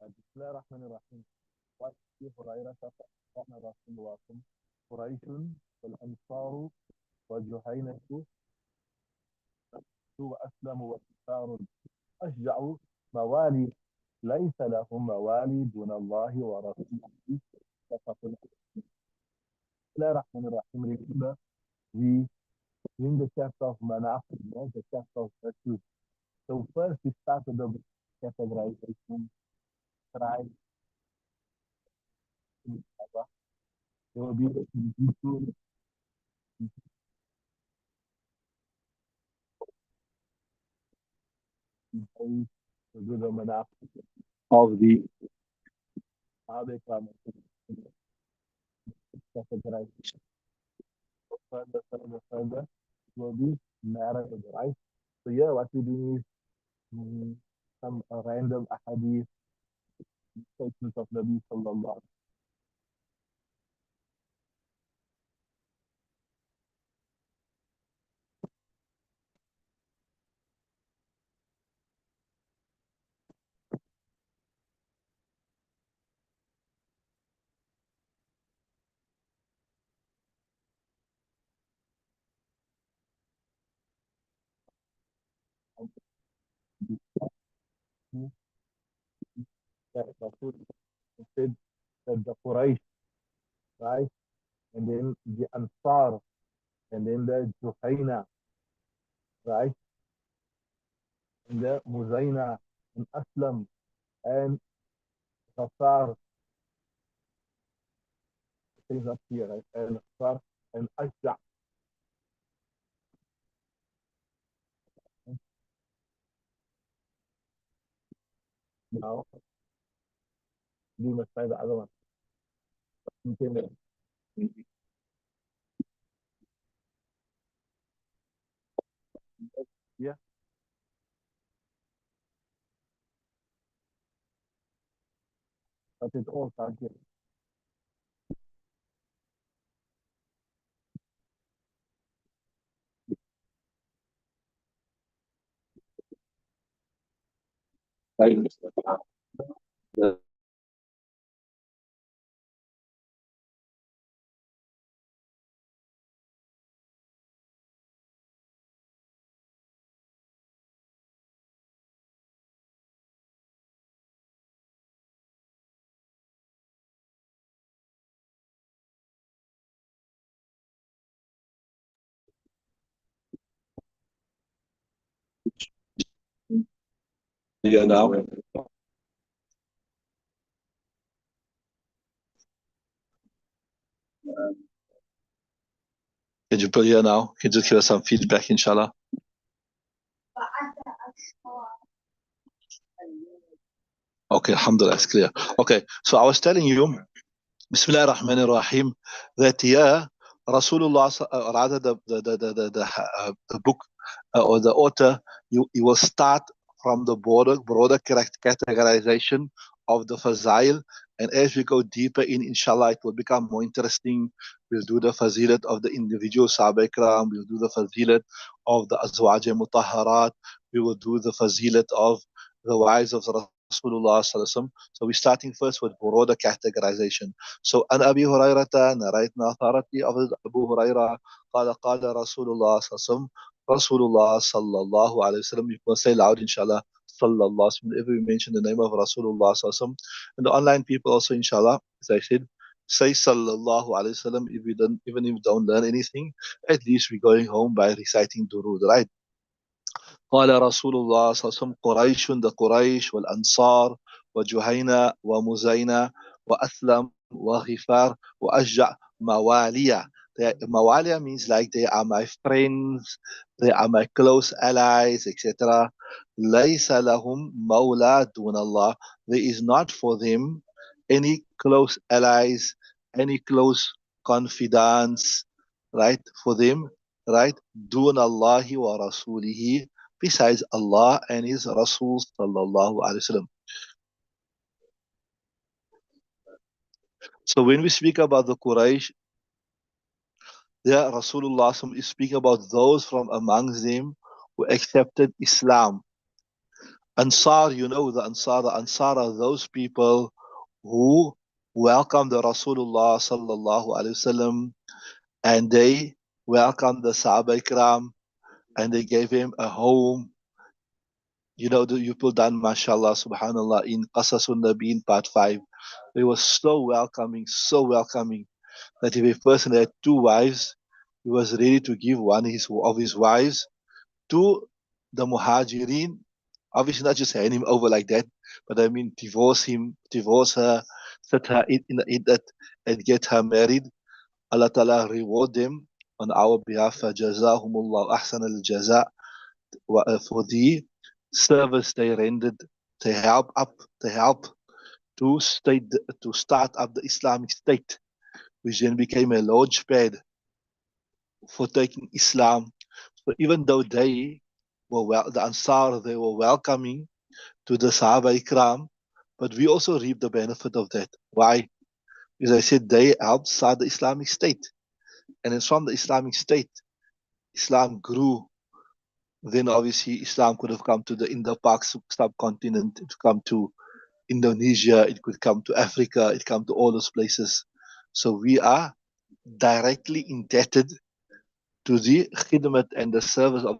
بسم الله الرحمن الرحيم. وعن أبي هريرة قال رسول الله قريش والأنصار وجهينة وأسلموا وكفار أشجعوا موالي ليس لهم موالي دون الله ورسوله. متفق عليه. بسم الله الرحمن الرحيم. Remember, we in the chapter of Manaqib, the chapter of virtue. So first we start with the categorization, tribe, there will be the to do the Manaqib of the Arabic categorization. Further, it will be narrative, right? So yeah, what we do is some random ahadith, statements of Nabi sallallahu that Rasul said that the Quraysh, right? And then the Ansar, and then the Juhayna, right? And the Muzayna, and Aslam, and Qasar, things up here, right? And Qasar, and Ashja. Now, we must try the other one. Yeah, but it's all target. Yeah, now. Can you put here now? Can you just give us some feedback, inshallah? Okay, alhamdulillah, it's clear. Okay, so I was telling you, Bismillah ar-Rahman ar-Rahim, that yeah, Rasulullah, rather the book or the author, you will start from the broader categorization of the fazail, and as we go deeper in, inshallah, it will become more interesting. We'll do the fazilat of the individual Sahaba Ikram, we'll do the fazilat of the Azwaj Mutahharat, we will do the fazilat of the wives of Rasulullah Sallallahu Alaihi Wasallam. So we're starting first with broader categorization. So an Abi Hurairah narrate authority of Abu Hurairah قال قال رسول الله صلى الله عليه وسلم Rasulullah sallallahu alaihi wasallam. You can say loud, inshallah. Sallallahu. Whenever we mention the name of Rasulullah sallallahu alaihi wasallam, and the online people also, inshallah, as I said, say sallallahu alaihi wasallam. If we don't, even if we don't learn anything, at least we're going home by reciting durood, right? قال رسول الله صلى الله عليه وسلم قريش the قريش والأنصار وجهينة ومزينة وأسلم وغفار وأشجع مواليا. Mawalia means like they are my friends, they are my close allies, etc. ليس لهم مولى دون الله. There is not for them any close allies, any close confidants, right? For them, right? دون الله ورسوله, besides Allah and His Rasul sallallahu alaihi wasallam. So when we speak about the Quraysh, there Rasulullah is speaking about those from amongst them who accepted Islam. Ansar, you know the Ansar are those people who welcomed the Rasulullah sallallahu alaihi wasallam, and they welcomed the Sahaba Ikram, and they gave him a home. You know, the people done, mashallah, subhanallah, in Qasasun Nabi in part 5. They were so welcoming, that if a person had 2 wives, he was ready to give one of his wives to the Muhajirin. Obviously, not just hand him over like that, but I mean, divorce her, set her in iddat, and get her married. Allah Ta'ala reward them on our behalf. Jazahumullah ahsan al jaza, for the service they rendered to help to state to start up the Islamic State, which then became a launch pad for taking Islam. So even though they were the Ansar, they were welcoming to the Sahaba Ikram, but we also reap the benefit of that. Why? Because I said they helped start the Islamic State, and it's from the Islamic State Islam grew. Then obviously Islam could have come to the Indo-Pak subcontinent, it could come to Indonesia, it could come to Africa, it come to all those places. So we are directly indebted to the khidmat and the service of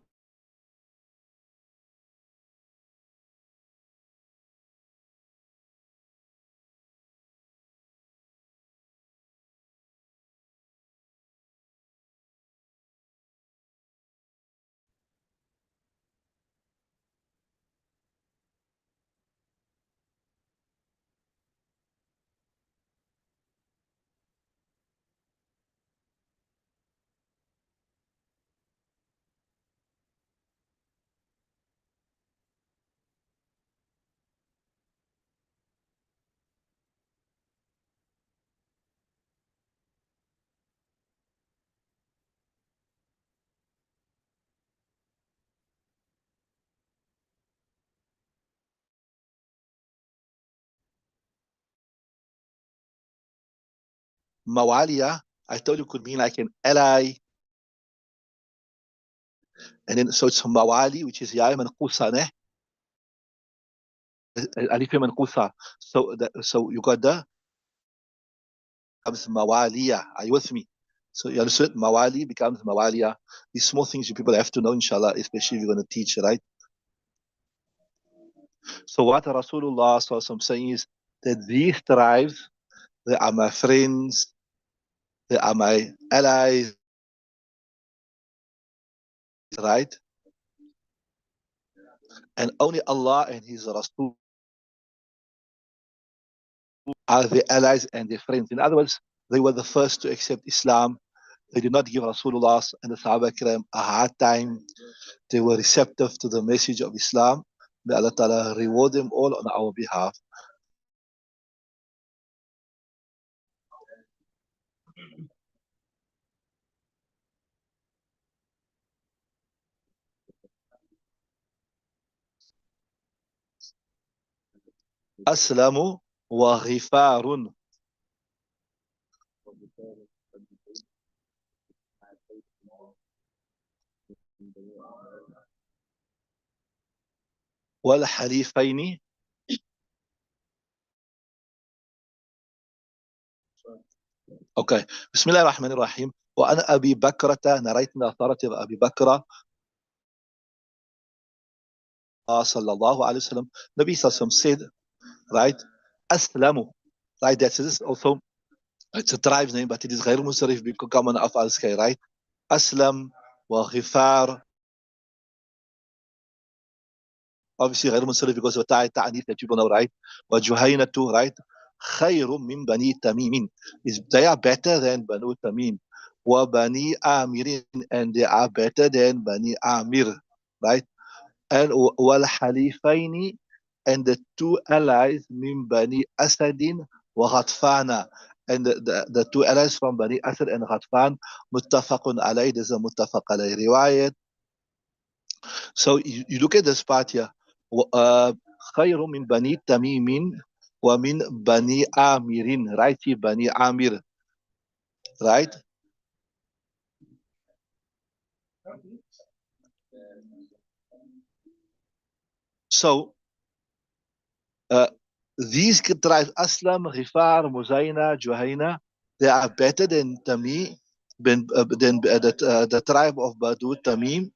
Mawalia. I told you could mean like an ally, and then so it's Mawali, which is Yaim and Qusa, Alif and Qusa. So you got the becomes Mawalia. Are you with me? So you understood? Mawali becomes Mawalia. These small things you people have to know, inshallah, especially if you're going to teach, right? So what Rasulullah is saying is that these tribes, they are my friends, they are my allies, right? And only Allah and His Rasul are the allies and the friends. In other words, they were the first to accept Islam. They did not give Rasulullah and the Sahaba Kiram a hard time. They were receptive to the message of Islam. May Allah Ta'ala reward them all on our behalf. Aslamu wa ghifarun wal halifaini. Okay. Bismillah ar-Rahman ar-Rahim. وأنا أبي بكرة narrating the authority of Abu Bakr sallallahu alayhi wa sallam. Nabi sallallahu said, right? Aslamu. Right, that's this also, it's a tribe's name, but it is غير منصرف بكم of al-Sky, right? Aslam wa Ghifar. Obviously غير منصرف because of ta'anif that people know, right? وجهينة, right? خير من بني تميم, is they are better than Banu Tamim. وبني آمر, and they are better than Bani Amir, right? And والحليفين, and the 2 allies من بني أسد وغطفان, and the 2 allies from Bani Asad and Ghatfan. متفق عليه, there's a متفق عليه riwayat. So you look at this part here. خير من بني تميم ومن بني عامر, right? بني عامر, right? So Uh, these tribes, Aslam, Ghifar, Muzaina, Juhayna, they are better than Tamim, the tribe of Badu Tamim,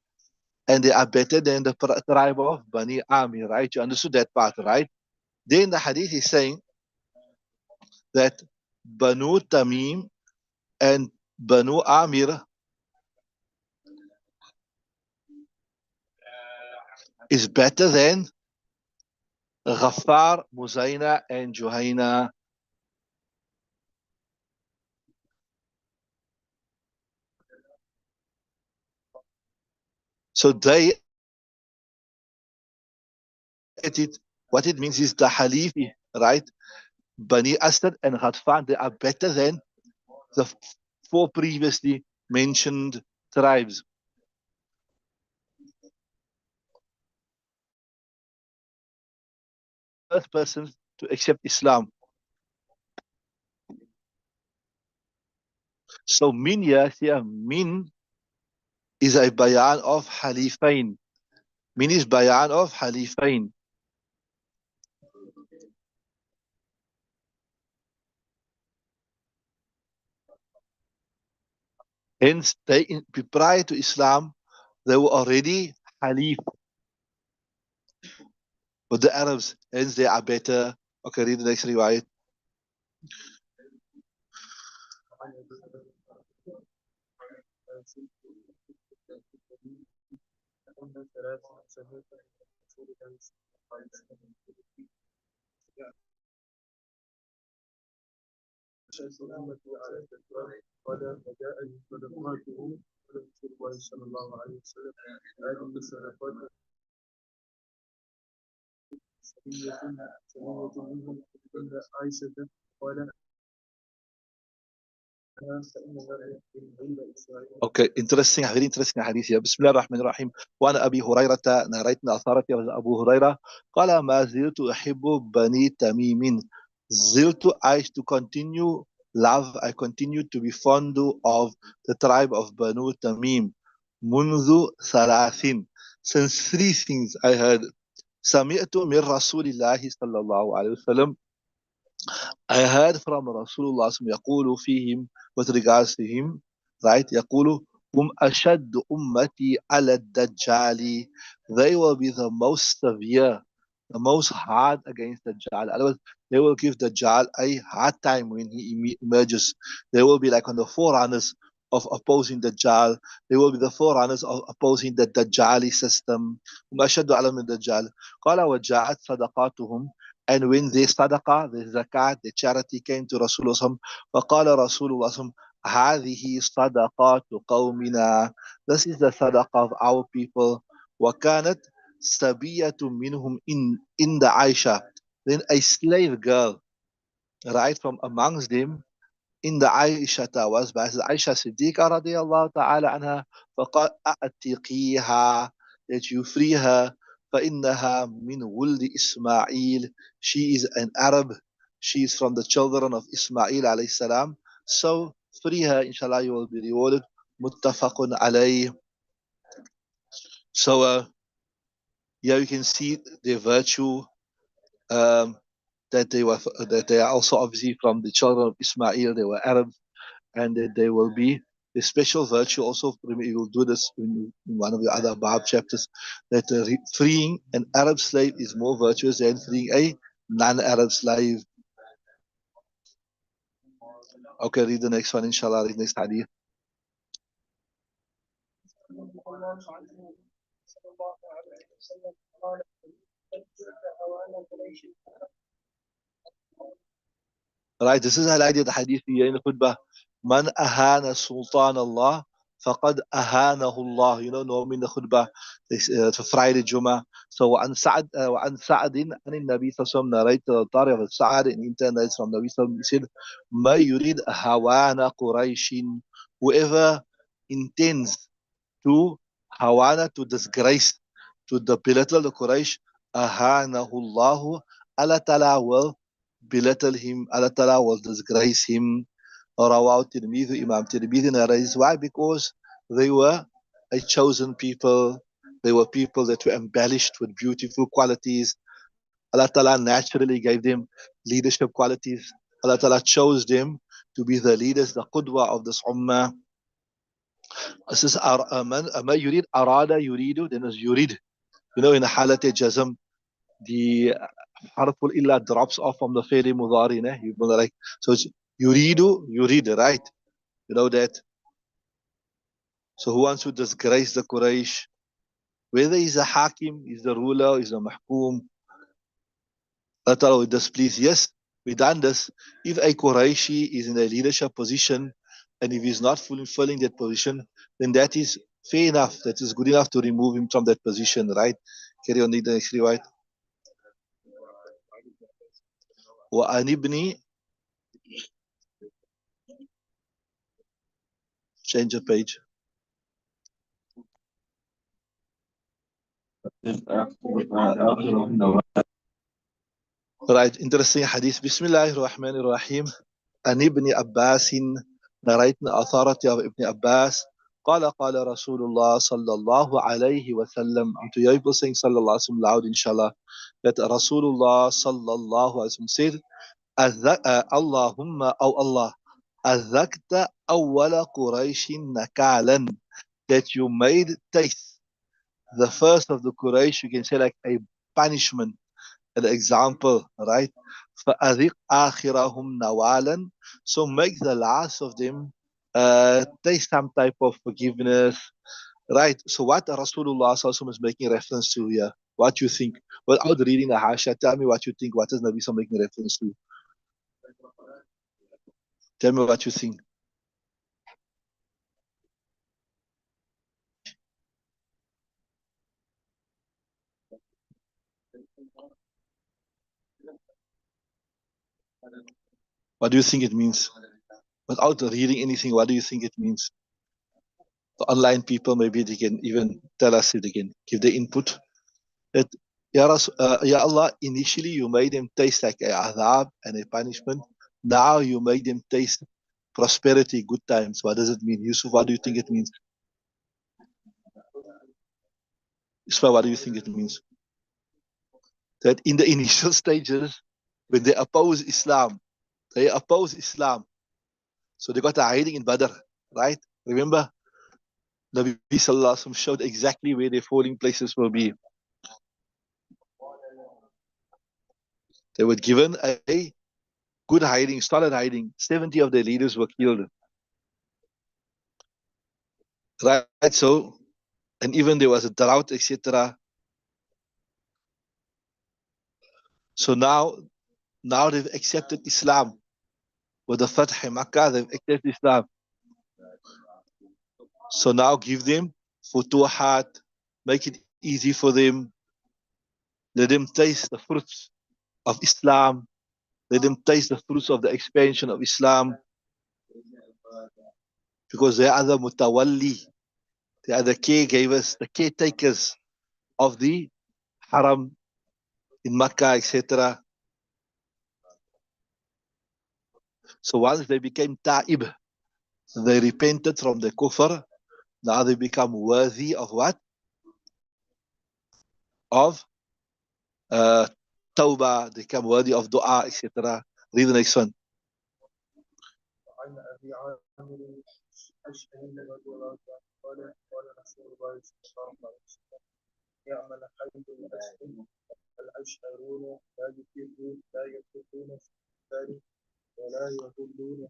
and they are better than the tribe of Bani Amir, right? You understood that part, right? Then the hadith is saying that Banu Tamim and Banu Amir is better than Ghaffar, Muzaina, and Juhayna. So they, what it means is the Halifi, right? Bani Asad and Ghatfan, they are better than the four previously mentioned tribes. First person to accept Islam. So min here, min is a bayan of Halifain. Min is bayan of Halifain. Hence, prior to Islam, they were already Halif with the Arabs. Hence, they are better. Okay, read the next riwayat. قال وجاءني صدقاته رسول الله صلى الله عليه وسلم هذه الصدقات سرية منهم عند عائشة قال Okay, interesting, very interesting hadith here. بسم الله الرحمن الرحيم. وعن أبي هريرة narrating authority of Abu Huraira قال ما زلت أحب بني تميم. زلت, I to continue love, I continue to be fond of the tribe of Banu Tamim. منذ ثلاثين, since three things I heard. سمعت من رسول الله صلى الله عليه وسلم, I heard from Rasulullah يقول فيهم, with regards to him, right? يقول هم أشد أمتي على الدجال. They will be the most severe, the most hard against Dajjal. Otherwise, they will give Dajjal a hard time when he emerges. They will be like on the forerunners of opposing Dajjal. They will be the forerunners of opposing the Dajjali system. هم أشد على من الدجال. قال وجاءت صدقاتهم, and when the sadaqah, the zakat, the charity came to Rasulullah, فقال Rasulullah, هذه صدقات قومنا. This is the sadaqah of our people. وكانت سبية منهم in the Aisha. Then a slave girl, right, from amongst them, in the Aisha was by Aisha Siddiqa radiallahu ta'ala anha, فقال أعتقيها, that you free her, فإنها من ولد إسماعيل, she is an Arab, she is from the children of Ismail alayhi salam, so free her, inshallah you will be rewarded. Muttafaqun alayh. So yeah, you can see the virtue, um, that they are also obviously from the children of Ismail, they were Arabs, and that they will be the special virtue also. We will do this in one of the other Bab chapters, that freeing an Arab slave is more virtuous than freeing a non-Arab slave. Okay, read the next one, inshallah, read the next hadith. Right, this is highlighted the hadith here in the khutbah. Man ahana sultan Allah, faqad ahanahu Allah. You know, normally in the khutbah, for Friday Jummah. So وعن سعد عن النبي صلى الله عليه وسلم, narrated the Tariq of Sa'ad in internet from Nabi sallallahu alaihi wasallam. He said, ما يريد هوانا قريش, whoever intends to hawana, to disgrace, to the belittle the Quraysh, ahanahu Allah, Allah Ta'ala will belittle him, Allah Ta'ala will disgrace him. Rawahu Tirmidhi, Imam Tirmidhi narrates. Why? Because they were a chosen people. They were people that were embellished with beautiful qualities. Allah Ta'ala naturally gave them leadership qualities. Allah Ta'ala chose them to be the leaders, the qudwa of this ummah. This is ما يريد أراد يريد, then is yurid. In حالة jazm, the harful illa drops off from the fi'li mudari. Like, so it's yuridu, yurid, right? You know that. So who wants to disgrace the Quraysh? Whether he's a hakim, he's the ruler, he's a mahkum, Allah Ta'ala will displease. Yes, we've done this. If a Qurayshi is in a leadership position and if he's not fulfilling that position, then that is fair enough. That is good enough to remove him from that position, right? Carry on, the next riwayat. وَأَنِ ابْنِ, change the page. Right, interesting hadith. Bismillahir Rahmanir Rahim. An Ibn Abbas, narrating authority of Ibn Abbas. قال قال رسول الله صلى الله عليه وسلم. I'm to you people saying صلى الله عليه وسلم loud inshallah. That Rasulullah صلى الله عليه وسلم said, اللهم أو Allah, أذقت أول قريش نكالا, that you made taste the first of the Quraysh, you can say like a punishment, an example, right? فَأَذِقْ آخِرَهُمْ نَوَالًا, so make the last of them taste some type of forgiveness, right? So what Rasulullah Sallallahu Alaihi Wasallam is making reference to here? What you think? Without reading the Hasha, tell me what you think. What is Nabi Sallallahu making reference to? Tell me what you think. What do you think it means? Without reading anything, what do you think it means? The online people, maybe they can even tell us it again, give the input. That, Ya Allah, initially you made them taste like a adhab and a punishment. Now you make them taste prosperity, good times. What does it mean? Yusuf, what do you think it means? Isma, what do you think it means? That in the initial stages, when they oppose Islam, so they got a hiding in Badr, right? Remember, Nabi Sallallahu Alaihi Wasallam showed exactly where their falling places will be. They were given a good hiding, solid hiding. 70 of their leaders were killed. Right? So, and even there was a drought, etc. So now they've accepted Islam. With the Fath Makkah, they've accepted Islam. So now give them futuhat, make it easy for them. Let them taste the fruits of Islam. Let them taste the fruits of the expansion of Islam. Because they are the mutawalli. They are the caregivers, the caretakers of the haram in Makkah, etc. So once they became ta'ib, they repented from the kufr. Now they become worthy of what? Of tawbah, they become worthy of dua, etc. Read the next one. يعمل حي الأسهم الأشهرون لا يفرون في الدار ولا يضلون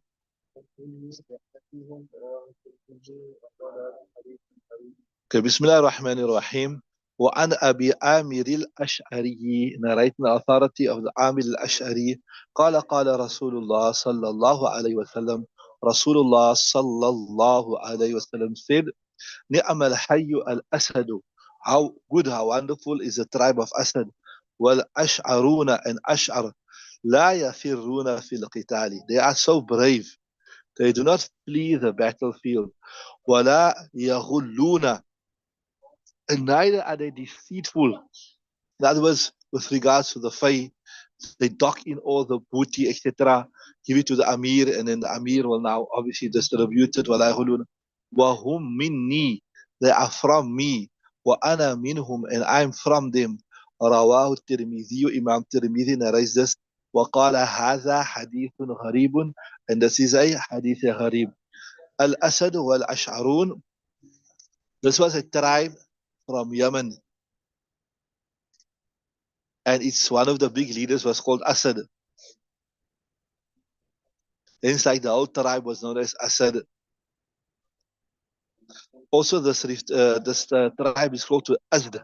يحتفيهم وقال حديث حديث. بسم الله الرحمن الرحيم. وعن أبي عامر الأشعري, narrating the authority of the Amir al-Ash'ari, قال قال رسول الله صلى الله عليه وسلم, Rasulullah sallallahu alayhi wasallam said, نعم الحي الأسد, how good, how wonderful is the tribe of Asad. والأشعرون and Ash'ar, لا يفرون في القتال, they are so brave, they do not flee the battlefield. ولا يغلون, and neither are they deceitful. In other words, with regards to the fay, they dock in all the booty, etc., give it to the Amir, and then the Amir will now obviously distribute it. وَلَا يَغُلُونَ وَهُمْ مِنِّي, they are from me. وَأَنَا مِنْهُمْ, and I'm from them. رواه الترمذي. Imam Tirmidhi narrates this. وقال هذا حديث غريب, and this is a hadith غريب. Al-Asad wal-Ash'arun, this was a tribe from Yemen, and it's one of the big leaders was called Asad. Hence, like the whole tribe was known as Asad. Also, this tribe is called to Azd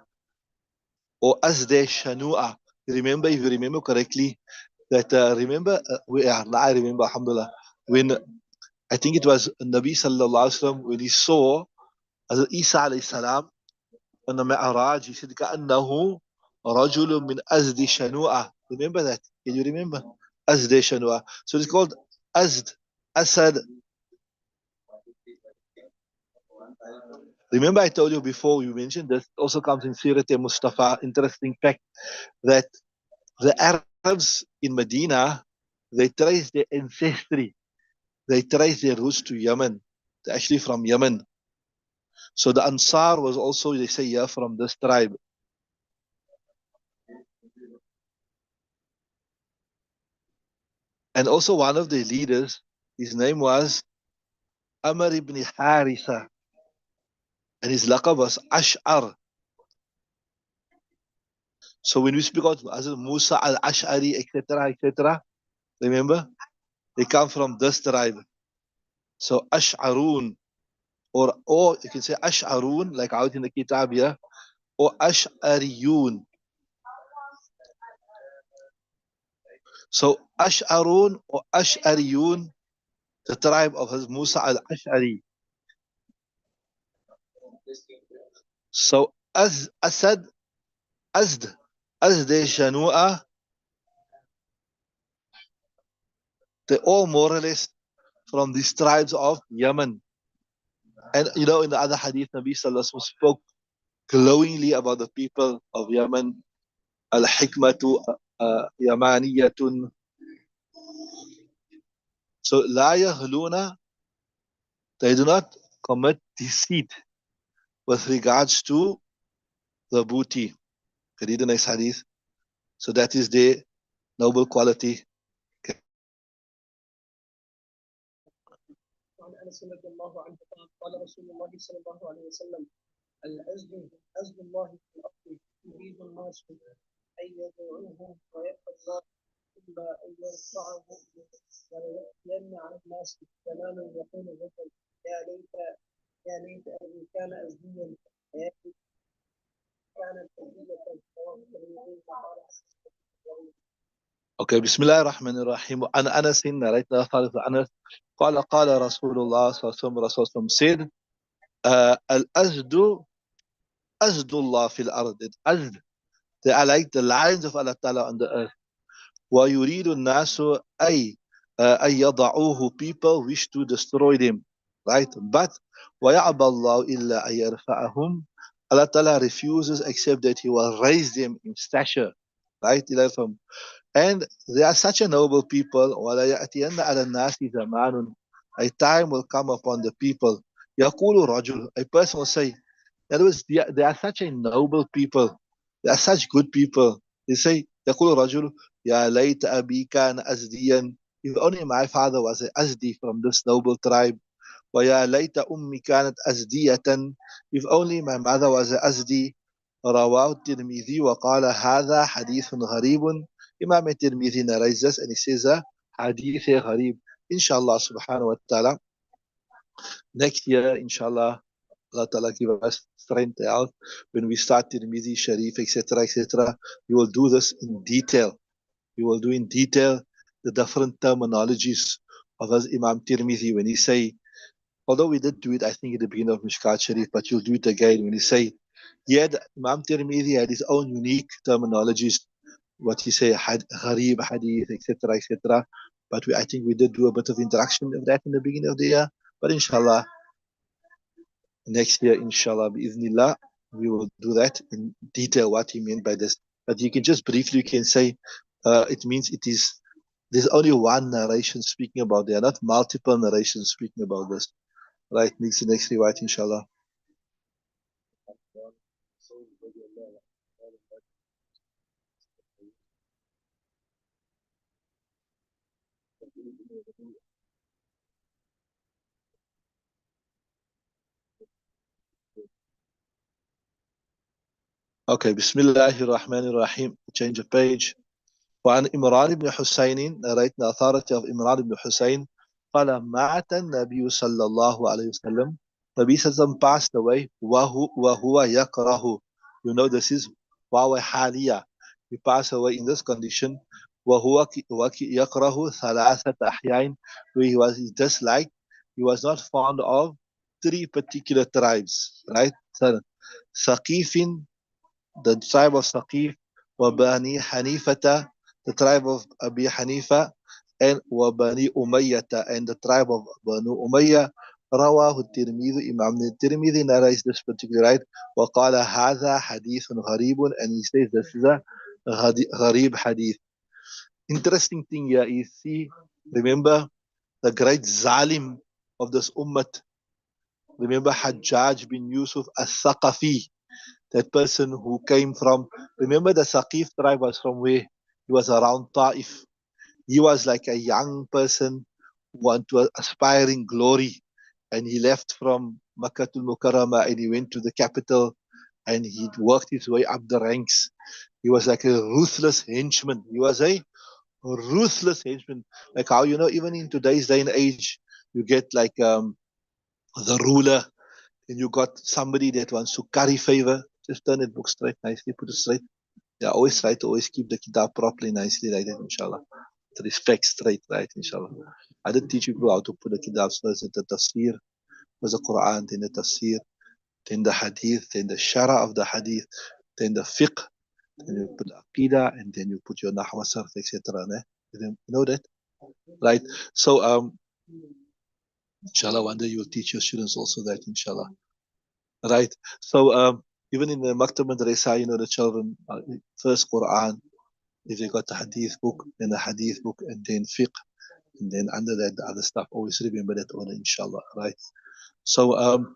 or Azde Shanua. Remember, if you remember correctly, that I remember, Alhamdulillah, when I think it was Nabi Sallallahu Alaihi Wasallam, when he saw Hazrat Isa alayhi salam on the Mi'raj, he said, كأنه رجل من أزد شنوءة. Remember that? Can you remember? Azde Shanua. So it's called Azd, Asad. Remember I told you before, we mentioned this also comes in Sirat Mustafa. Interesting fact that the Arabs in Medina, they trace their ancestry, they trace their roots to Yemen. They're actually from Yemen. So the Ansar was also, they say, yeah, from this tribe. And also one of the leaders, his name was Amr ibn Haritha, and his laqab was Ash'ar. So when we speak about Hazrat Musa al-Ash'ari, etc., etc., remember, they come from this tribe. So Ash'arun, or you can say Ash'arun, like out in the Kitab here, or Ash'ariyun. So Ash'arun or Ash'ariyun, the tribe of Hazrat Musa al-Ash'ari. So Asad, Azd, Azde Shanua, they all more or less from these tribes of Yemen. And you know, in the other hadith, Nabi Sallallahu Alaihi Wasallam spoke glowingly about the people of Yemen. Al-hikmatu yamaniyatun. So la yahluna, they do not commit deceit with regards to the booty. Read the next hadith. So that is their noble quality. وعن انس رضي الله عنه قال قال رسول الله صلى الله عليه وسلم العزل الله في الارض يريد الناس ان يدعوه ويبقى الله الا ان يرفعه وليأتين على الناس زمان يقول الرجل يا ليت ابي كان ازليا يا ليت كانت ازلية Okay, Bismillah ar-Rahman ar-Rahim. And Anas narrated Anas قال رسول الله صلى الله عليه وسلم, Rasul said, Al-Azdu, Azdullah fil ard. Azd, they are like the lions of Allah Ta'ala on the earth. وَيُرِيدُ النَّاسُ أَيْ يَضَعُوهُ, people wish to destroy them. Right? But وَيَعْبَ اللَّهُ إِلَّا أَن يَرْفَعَهُم, Allah Ta'ala refuses except that He will raise them in stature. Right? And they are such a noble people. وَلَيَأْتِيَنَّ عَلَى النَّاسِ زَمَانٌ, a time will come upon the people. يَقُولُ رَجُلٌ, a person will say, in other words, they are such a noble people. They are such good people. They say, يَقُولُ رَجُلٌ يَا لَيْتَ أَبِي كَانَ أَزْدِيًا, if only my father was an Azdi from this noble tribe. وَيَا لَيْتَ أُمِّي كَانَتْ أَزْدِيَةً, if only my mother was an Azdi. رواه الترمذي وقال هذا حديث غريب. Imam al-Tirmidhi narrates this and he says, Hadith gharib. Inshallah subhanahu wa ta'ala. Next year, inshallah, Allah ta'ala give us strength out when we start Tirmidhi, Shareef, etc., etc. We will do this in detail. We will do in detail the different terminologies of as Imam Tirmidhi when he say, although we did do it, I think, at the beginning of Mishkaat Shareef, but you'll do it again when he say, Imam Tirmidhi had his own unique terminologies, what he say, gharib, hadith, etc., etc. But I think we did do a bit of introduction of that in the beginning of the year. But inshallah, next year, inshallah, bi'ithnillah, we will do that in detail, what he meant by this. But you can just briefly, you can say, it means it is, there's only one narration speaking about, there are not multiple narrations speaking about this. Right, next riwayat, inshallah. Okay, Bismillahir Rahmanir Rahim. Change of page. وعن إمران بن حسين, narrate the authority of Imran ibn Hussein, قال مات النبي صلى الله عليه وسلم. Nabi Sallam passed away. وهو يكره. You know this is وهو حالية. He passed away in this condition. وهو يكره ثلاثة أحيان, where he disliked, he was not fond of three particular tribes, right? So, ثقيف, the tribe of Saqif, وبني حنيفة, the tribe of Abi Hanifa, and وبني أمية, and the tribe of Banu Umayyah. رواه الترمذي, Imam al-Tirmidhi narrates this particular, right? وقال هذا حديث غريب, and he says this is a غريب hadith. Interesting thing here is, see, remember the great zalim of this ummah. Remember Hajjaj bin Yusuf al-Thaqafi, that person who came from, remember the Saqif tribe was from where? He was around Ta'if. He was like a young person who wanted to aspiring glory, and he left from Makkah to Mukarramah and he went to the capital and he worked his way up the ranks. He was like a ruthless henchman. He was a ruthless henchman. Like how, even in today's day and age, you get like the ruler, and you got somebody that wants to curry favor. Just turn that book straight nicely, put it straight. Yeah, always try to always keep the kitab properly, nicely like that, inshallah. To respect straight, right, inshallah. I did teach people how to put the kitab first, the tafsir, was the Quran, then the tafsir, then the hadith, then the shara of the hadith, then the fiqh, then you put the aqidah, and then you put your nahwa, sarf, etc. You know that? Right? So, inshallah, one day you'll teach your students also that, inshallah. Right? So, even in the Maktab Madrasa, the children, first Quran, if they got the hadith book, then the hadith book, and then fiqh, and then under that, the other stuff. Always remember that order, inshallah, right? So,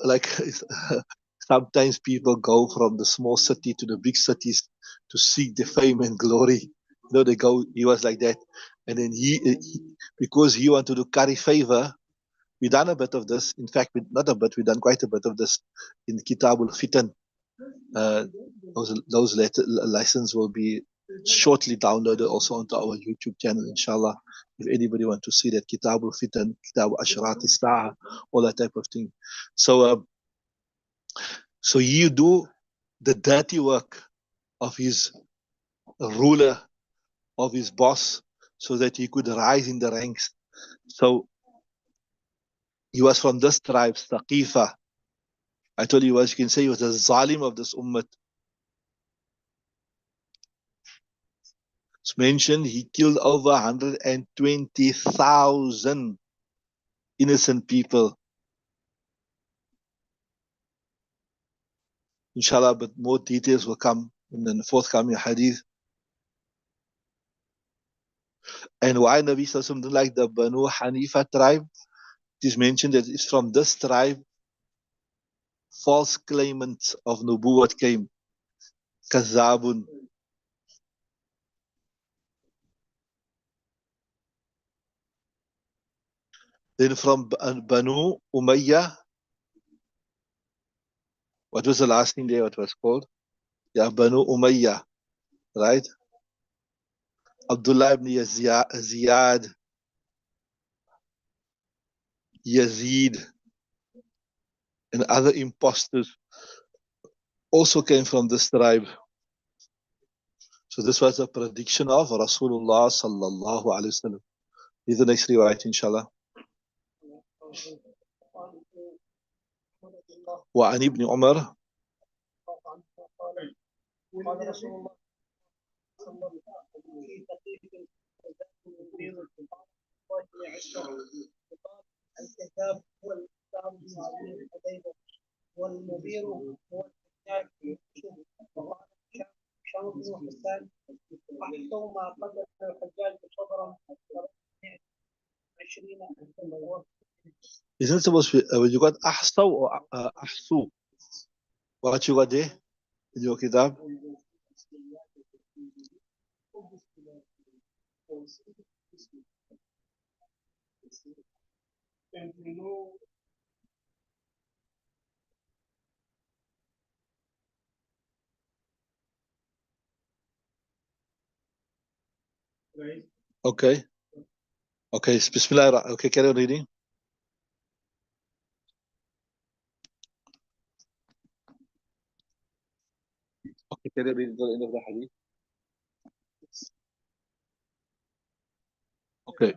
like sometimes people go from the small city to the big cities to seek the fame and glory. They go, he was like that. And then because he wanted to carry favor, we done a bit of this. In fact, not a bit, we done quite a bit of this in Kitabul Fitan. Those lessons will be shortly downloaded also onto our YouTube channel, inshallah. If anybody want to see that, Kitabul Fitan, Kitab Ashrat Ista'a, all that type of thing. So you do the dirty work of his ruler, of his boss, so that he could rise in the ranks. So he was from this tribe, Thaqifa. I told you, you can say he was a zalim of this ummah. It's mentioned he killed over 120,000 innocent people. Inshallah, but more details will come in the forthcoming hadith. And why Nabi Sallallahu didn't like the Banu Hanifa tribe? It is mentioned that it's from this tribe false claimants of Nubuwwat came. Kazabun. Then from Banu Umayyah, what was the last thing there? What was called? Yeah, Banu Umayyah, right? Abdullah ibn Ziyad, Yazid, and other imposters also came from this tribe. So this was a prediction of Rasulullah sallallahu alaihi wasallam. Is the next riwayat, inshallah. وعن ابن عمر قال رسول الله صلى الله عليه وسلم في تقييد الكتاب هو الكتاب المعلم حديثه والمبير هو الحجاج وقال هشام بن حسان احصوا ما قدر الحجاج صبرا 20,000. Isn't it supposed to be, you got ahsaw or ahsu? What you got there in your kitab? Okay. Okay. Bismillah. Okay, carry on reading. Okay, carry on reading to the end of the hadith. Okay.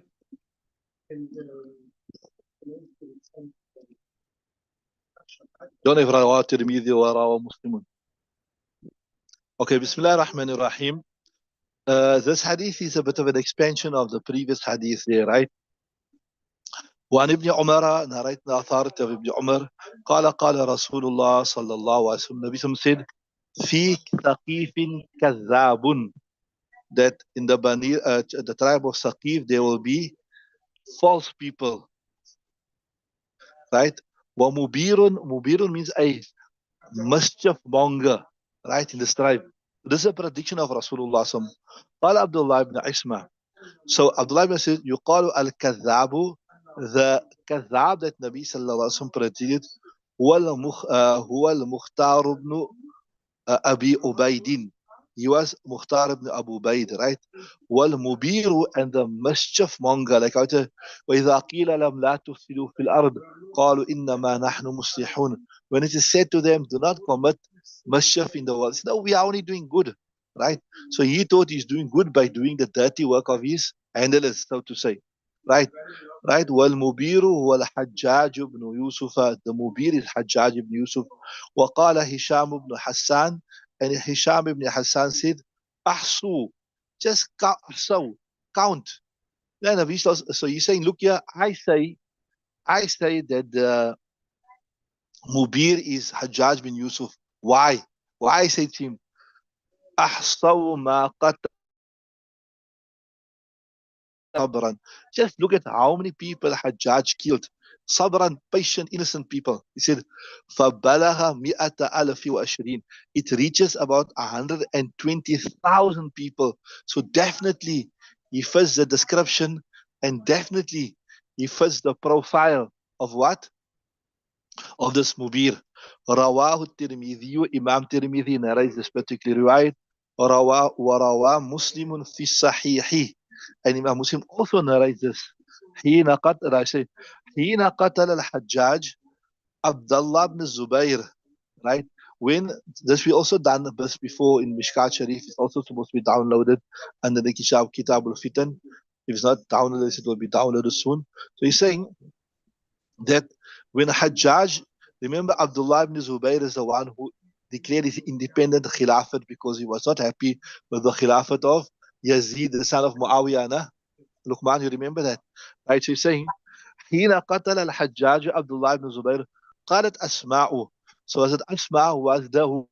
Don't have رواه الترمذي ورواه مسلم. Okay, Bismillah ar-Rahman ar-Rahim. This hadith is a bit of an expansion of the previous hadith there, right? وعن ابن عمر, narrating authority of Ibn Umar, قال رسول الله صلى الله عليه وسلم, Nabi Sallam said, في ثقيف كذاب, that in the tribe of Saqif there will be false people, right? Mubirun means a mischief monger, right, in this tribe. This is a prediction of Rasulullah sallam. قال Abdullah ibn Isma. So Abdullah ibn says, يقال al-kadhabu, the kadhab that Nabi sallallahu alaihi wasallam predicted, هو المختار ibn Abi Ubaidin. He was Mukhtar ibn Abu Ubaid, right? والمبير, and the mischief monger, like out وإذا قيل لهم لا تفسدوا في الأرض قالوا إنما نحن مصلحون. When it is said to them, do not commit mischief in the world, no, we are only doing good, right? So he thought he's doing good by doing the dirty work of his handlers, so to say, right? Right? والمبير هو الحجاج بن يوسف. The مبير is Hajjaj ibn Yusuf. وقال هشام بن حسان, and Hisham ibn Hassan said, Ahsu, just count. Then Nabi so he's saying, look here, I say that the Mubir is Hajjaj bin Yusuf. Why? Why I say to him, Ahsaw ma sabran. Just look at how many people Hajjaj killed. Sabran, patient, innocent people. He said, فَبَلَغَ مِئَةَ أَلَفِ وَأَشْرِينَ. It reaches about 120,000 people. So definitely he fits the description, and definitely he fits the profile of what? Of this Mubir. Rawahu Tirmidhi, Imam Tirmidhi narrates this particular riwayat. وَرَوَى مُسْلِمٌ فِي الصَّحِيحِ. And Imam Muslim also narrates this. حين قتل الحجاج عبد الله بن الزبير, right? When this we also done this before in Mishkaat Shareef, it's also supposed to be downloaded under the Kitab al-Fitan. If it's not downloaded, it will be downloaded soon. So he's saying that when Hajjaj, remember Abdullah ibn Zubayr is the one who declared his independent Khilafat because he was not happy with the Khilafat of Yazid, the son of Muawiyah. Na? Luqman, you remember that? Right, so he's saying, حين قتل الحجاج عبد الله بن زبير قالت أسماء. So as it Asma was the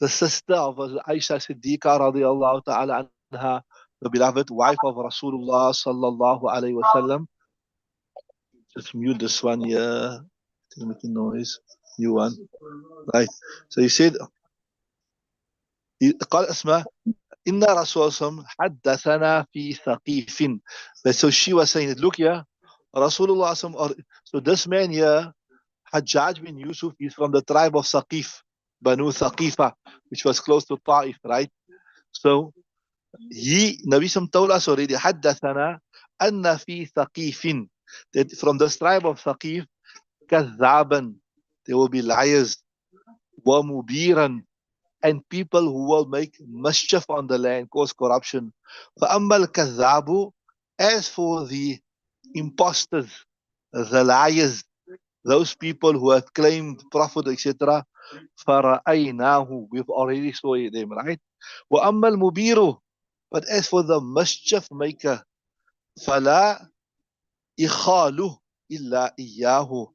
sister of Aisha Siddiqa radiallahu ta'ala anha, the beloved wife of Rasulullah sallallahu alayhi wa sallam. Just mute this one here. It's making noise. New one. Right. So he said, قال أسماء إن رسول الله حدثنا في ثقيف. So she was saying, look here, Rasulullah, so this man here, Hajjaj bin Yusuf, is from the tribe of Saqif, Banu Thaqifa, which was close to Ta'if, right? So Nabi Sam told us already, حدثنا أن في ثقيف, that from the tribe of Saqif, كذابا, there will be liars, ومبيرا, and people who will make mischief on the land, cause corruption. فأما الكذاب, as for the imposters, the liars, those people who have claimed prophet, etc., فَرَأَيْنَاهُ, we've already saw them, right? وَأَمَّا الْمُبِيرُ, but as for the mischief maker, فَلَا إِخَالُ إِلَّا إِيَّاهُ,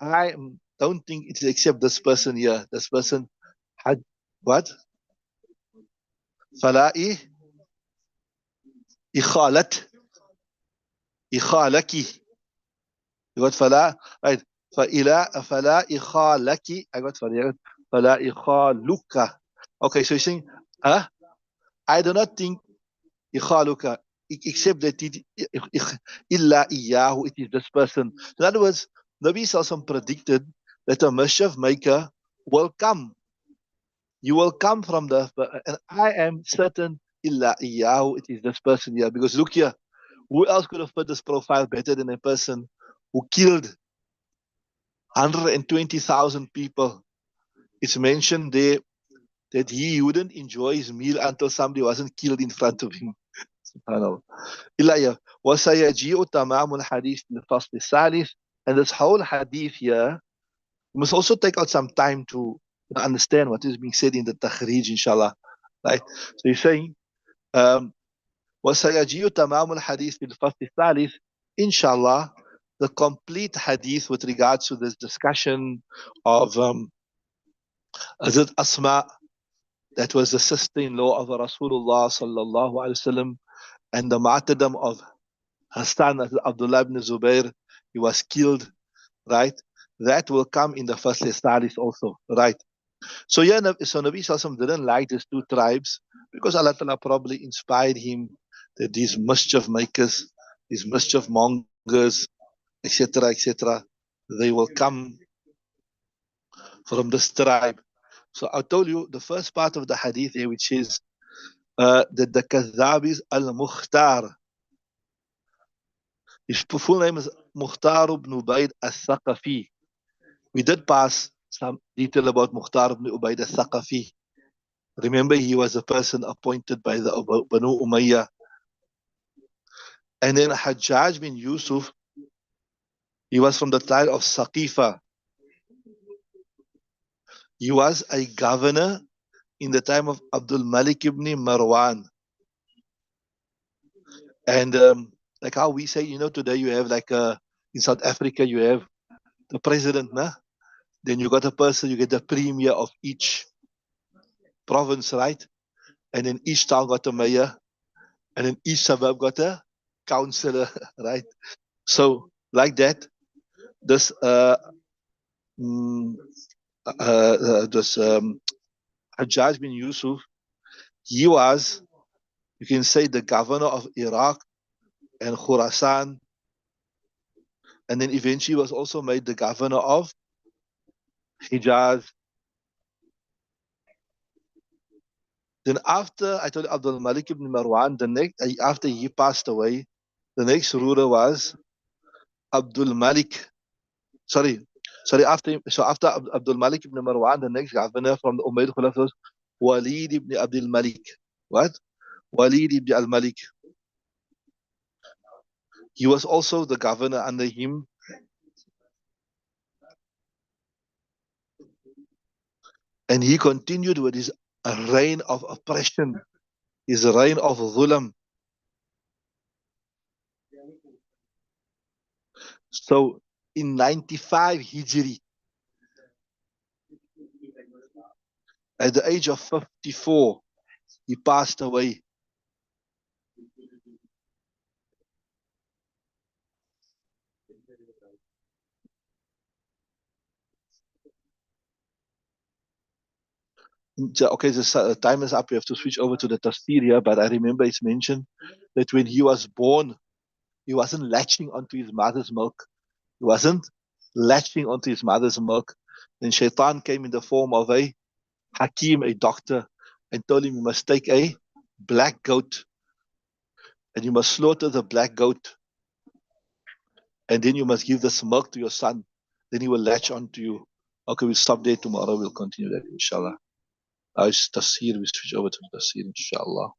I don't think it's except this person here. This person had what? فَلَا إِخَالَتْ إِخَالَكِ. You got فَلَا, right? فَلَا إِخَالَكِ. I got فَلَا إِخَالُكَ. Okay, so you're saying, I do not think إِخَالُكَ, except that إِلَّا إِيَّاهُ, it is this person. In other words, Nabi Sallallahu predicted that a mischief maker will come. You will come from and I am certain illa iyahu, it is this person here. Because look here, who else could have put this profile better than a person who killed 120,000 people? It's mentioned there that he wouldn't enjoy his meal until somebody wasn't killed in front of him. Subhanallah. إلا وسيجيء تمام الحديث في الفصل الثالث. And this whole hadith here, we must also take out some time to understand what is being said in the takhrij, inshallah. Right? So he's saying, وسيجيء تمام الحديث في الفصل الثالث. Inshallah, the complete hadith with regards to this discussion of Hazrat Asma, that was the sister-in-law of Rasulullah sallallahu alaihi wasallam, and the martyrdom of Hassan Abdullah ibn Zubair, he was killed, right? That will come in the first studies also, right? So yeah, so Nabi Sallallahu didn't like these two tribes because Allah Ta'ala probably inspired him that these mischief makers, these mischief mongers, etc., they will come from this tribe. So I told you the first part of the hadith here, which is that the Kadhab is al-Mukhtar. His full name is Mukhtar ibn Ubaid al-Thaqafi. We did pass some detail about Mukhtar ibn Ubaid al-Thaqafi. Remember, he was a person appointed by the Banu Umayyah. And then Hajjaj bin Yusuf, he was from the tribe of Saqifa. He was a governor in the time of Abdul Malik ibn Marwan. And like how we say, today you have in South Africa, you have the president, nah? Then you got a person, you get the premier of each province, right? And then each town got a mayor, and then each suburb got a councillor, right? So like that, this Hajjaj bin Yusuf, he was, you can say, the governor of Iraq and Khurasan, and then eventually was also made the governor of Hijaz. Then after, I told you, Abdul Malik ibn Marwan, after he passed away, the next ruler was Abdul Malik. After Abdul Malik ibn Marwan, the next governor from the Umayyad Khulafa was Walid ibn Abdul Malik. What? Walid ibn al Malik. He was also the governor under him. And he continued with his reign of oppression, his reign of dhulam. So in 95 Hijri, at the age of 54, he passed away. Okay, the time is up. We have to switch over to the tafsir here, but I remember it's mentioned that when he was born, he wasn't latching onto his mother's milk. He wasn't latching onto his mother's milk. Then Shaitan came in the form of a Hakim, a doctor, and told him you must take a black goat and you must slaughter the black goat, and then you must give this milk to your son. Then he will latch onto you. Okay, we'll stop there. Tomorrow we'll continue that, inshallah. Tafsir, we switch over to the tafsir, inshallah.